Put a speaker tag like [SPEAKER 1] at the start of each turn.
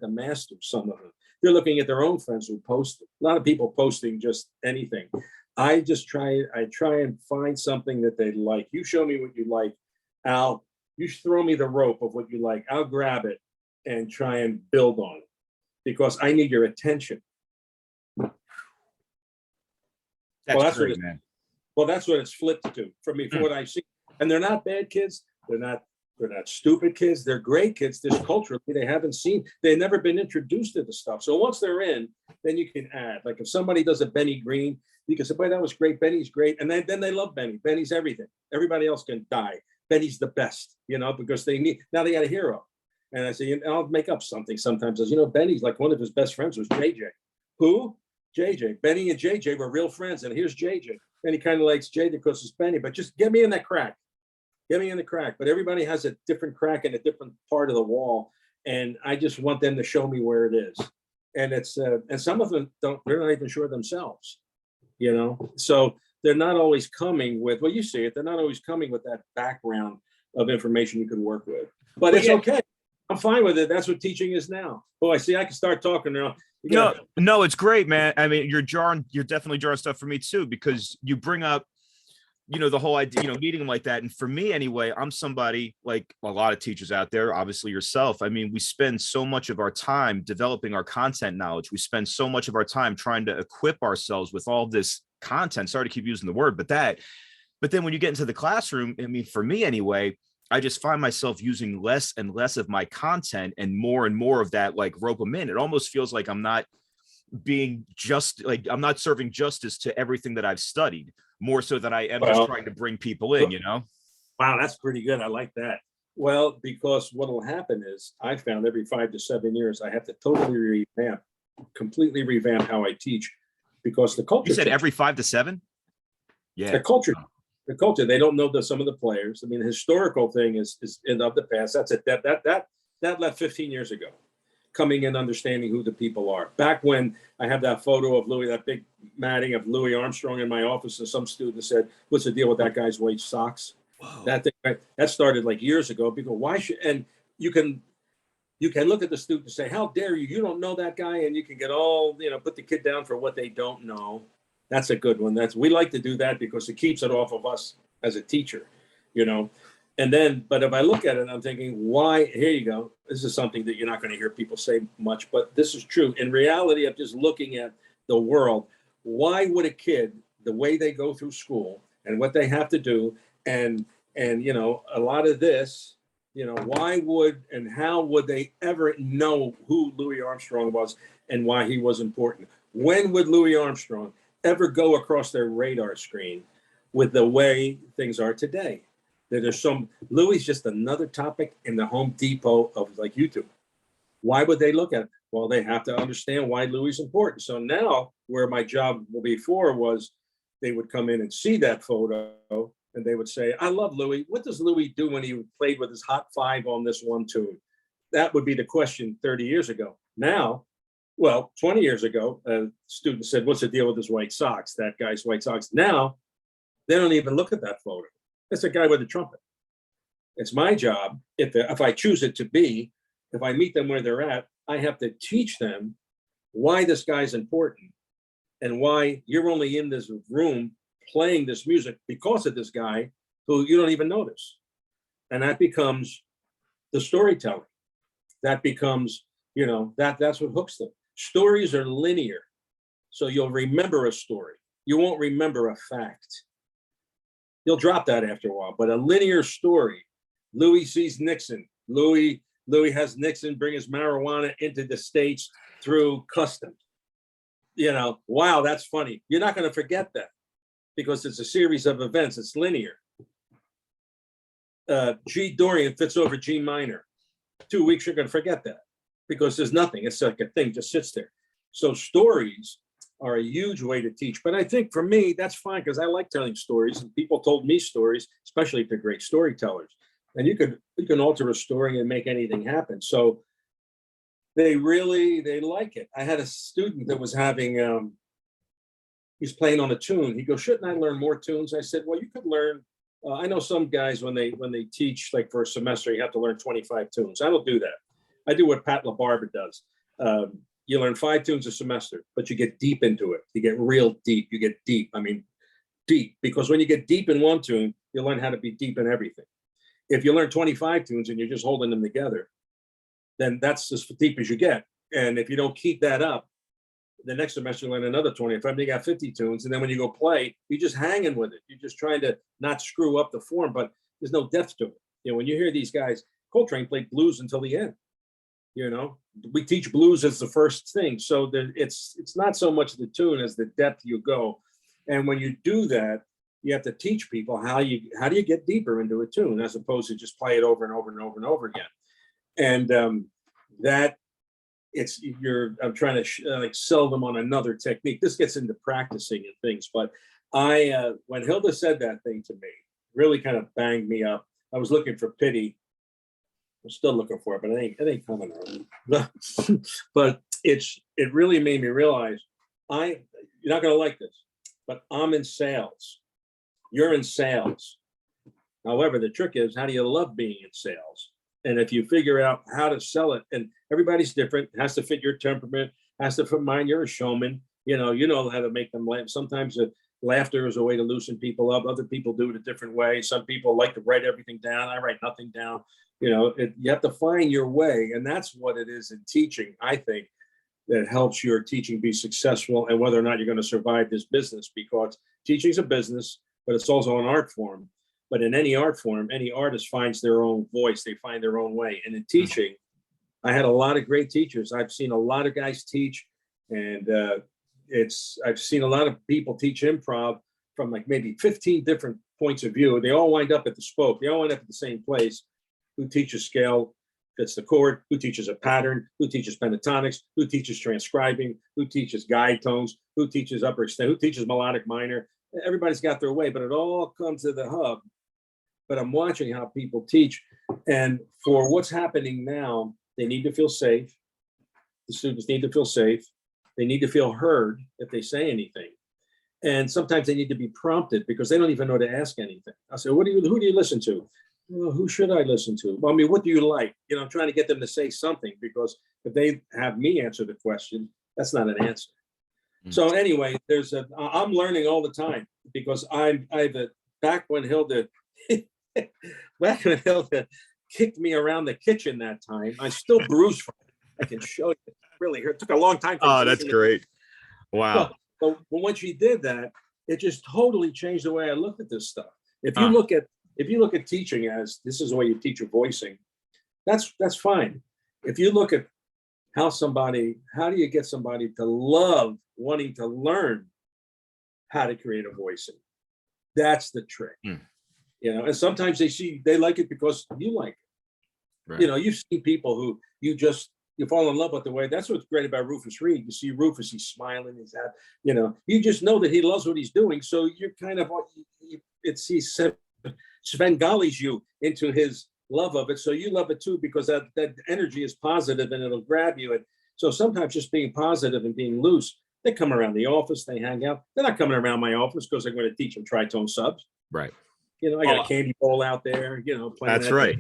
[SPEAKER 1] at the masters, some of them. They're looking at their own friends who post. A lot of people posting just anything. I try and find something that they like. You show me what you like. You throw me the rope of what you like. I'll grab it and try and build on it because I need your attention.
[SPEAKER 2] That's great, man.
[SPEAKER 1] Well, that's what it's flipped to for me, for what I've seen. And they're not bad kids. They're not stupid kids. They're great kids. Just culturally, they've never been introduced to the stuff. So once they're in, then you can add. Like if somebody does a Benny Green, you can say, boy, that was great. Benny's great. And then they love Benny. Benny's everything. Everybody else can die. Benny's the best, because now they got a hero. And I say, I'll make up something sometimes. As Benny's like one of his best friends was JJ. Who? JJ. Benny and JJ were real friends. And here's JJ. And he kind of likes JJ because it's Benny, but just get me in that crack. Get me in the crack. But everybody has a different crack in a different part of the wall. And I just want them to show me where it is. And it's and some of them they're not even sure themselves, So they're not always coming with, well, you see it, they're not always coming with that background of information you can work with. But it's okay. I'm fine with it. That's what teaching is now. Oh, I see. I can start talking now.
[SPEAKER 2] No, it's great, man. I mean, you're definitely jarring stuff for me too, because you bring up, the whole idea, meeting them like that. And for me anyway, I'm somebody like a lot of teachers out there, obviously yourself. I mean, we spend so much of our time developing our content knowledge. We spend so much of our time trying to equip ourselves with all this content. Sorry to keep using the word, but then when you get into the classroom, I mean, for me anyway, I just find myself using less and less of my content and more of that, like rope them in. It almost feels like I'm not I'm not serving justice to everything that I've studied, more so than I am just trying to bring people in,
[SPEAKER 1] Wow, that's pretty good. I like that. Well, because what will happen is I found every 5 to 7 years, I have to completely revamp how I teach because the culture.
[SPEAKER 2] You said every 5 to 7? Yeah.
[SPEAKER 1] The culture. They don't know some of the players. I mean, the historical thing is of the past. That's it. That left 15 years ago. Coming and understanding who the people are. Back when I have that photo of Louis, that big matting of Louis Armstrong in my office, and some student said, "What's the deal with that guy's white socks?" Whoa. That started like years ago. Because why should? And you can look at the student and say, "How dare you? You don't know that guy," and you can get all put the kid down for what they don't know. That's a good one. We like to do that because it keeps it off of us as a teacher, And then, but if I look at it, I'm thinking, why? Here you go. This is something that you're not going to hear people say much, but this is true. In reality, of just looking at the world, why would a kid, the way they go through school and what they have to do, and a lot of this, why would and how would they ever know who Louis Armstrong was and why he was important? When would Louis Armstrong ever go across their radar screen with the way things are today? There's Louis is just another topic in the Home Depot of like YouTube. Why would they look at it? Well, they have to understand why Louis is important. So now where my job before was they would come in and see that photo and they would say, I love Louis. What does Louis do when he played with his hot five on this one tune? That would be the question 30 years ago. Now, 20 years ago, a student said, what's the deal with his white socks? That guy's white socks. Now, they don't even look at that photo. It's a guy with a trumpet. It's my job, if I choose it to be, if I meet them where they're at, I have to teach them why this guy's important and why you're only in this room playing this music because of this guy who you don't even notice. And that becomes the storytelling. That becomes, that's what hooks them. Stories are linear. So you'll remember a story. You won't remember a fact. You'll drop that after a while, but a linear story. Louis sees Nixon. Louis has Nixon bring his marijuana into the States through customs. Wow, that's funny. You're not going to forget that because it's a series of events. It's linear. G Dorian fits over G minor. 2 weeks, you're going to forget that because there's nothing. It's like a thing just sits there. So stories are a huge way to teach. But I think for me, that's fine because I like telling stories and people told me stories, especially if they're great storytellers. And you can alter a story and make anything happen. So they like it. I had a student that was having, he's playing on a tune. He goes, shouldn't I learn more tunes? I said, well, you could learn. I know some guys when they teach like for a semester, you have to learn 25 tunes. I don't do that. I do what Pat LaBarber does. You learn 5 tunes a semester, but you get deep into it. You get real deep. You get deep. I mean, deep, because when you get deep in one tune, you learn how to be deep in everything. If you learn 25 tunes and you're just holding them together, then that's as deep as you get. And if you don't keep that up, the next semester you learn another 25. You got 50 tunes, and then when you go play, you're just hanging with it. You're just trying to not screw up the form, but there's no depth to it. You know, when you hear these guys, Coltrane played blues until the end. You know, we teach blues as the first thing, so it's not so much the tune as the depth you go. And when you do that, you have to teach people how do you get deeper into a tune as opposed to just play it over and over and over and over again. And that I'm trying to like sell them on another technique. This gets into practicing and things, but when Hilda said that thing to me, really kind of banged me up. I was looking for pity. I'm still looking for it, but it ain't coming around. But it really made me realize you're not gonna like this, but I'm in sales. You're in sales. However, the trick is, how do you love being in sales? And if you figure out how to sell it, and everybody's different, it has to fit your temperament, has to fit mine. You're a showman. You know how to make them laugh. Sometimes laughter is a way to loosen people up. Other people do it a different way. Some people like to write everything down. I write nothing down. You have to find your way. And that's what it is in teaching, I think, that helps your teaching be successful and whether or not you're going to survive this business, because teaching is a business, but it's also an art form. But in any art form, any artist finds their own voice. They find their own way. And in teaching, I had a lot of great teachers. I've seen a lot of guys teach, and I've seen a lot of people teach improv from like maybe 15 different points of view. They all wind up at the spoke. They all wind up at the same place. Who teaches scale, fits the chord, who teaches a pattern, who teaches pentatonics, who teaches transcribing, who teaches guide tones, who teaches upper extent, who teaches melodic minor. Everybody's got their way, but it all comes to the hub. But I'm watching how people teach. And for what's happening now, they need to feel safe. The students need to feel safe. They need to feel heard if they say anything. And sometimes they need to be prompted because they don't even know to ask anything. I say, who do you listen to? Well, who should I listen to? Well, I mean, what do you like? I'm trying to get them to say something, because if they have me answer the question, that's not an answer. So anyway, I'm learning all the time, because back when Hilda kicked me around the kitchen that time, I'm still bruised from it. I can show you. It really hurt. It took a long time.
[SPEAKER 2] Oh, that's great. Wow.
[SPEAKER 1] But when she did that, it just totally changed the way I look at this stuff. If you look at teaching as this is the way you teach your voicing, that's fine. If you look at how do you get somebody to love wanting to learn how to create a voicing? That's the trick. And sometimes they like it because you like it. Right. You've seen people who you fall in love with the way. That's what's great about Rufus Reed. You see Rufus, he's smiling, he's happy, you just know that he loves what he's doing. So you're kind of, he Svengali's you into his love of it. So you love it too, because that energy is positive and it'll grab you. And so sometimes just being positive and being loose, they come around the office, they hang out. They're not coming around my office because I'm going to teach them tritone subs.
[SPEAKER 2] Right.
[SPEAKER 1] I got a candy bowl out there, playing.
[SPEAKER 2] That's right.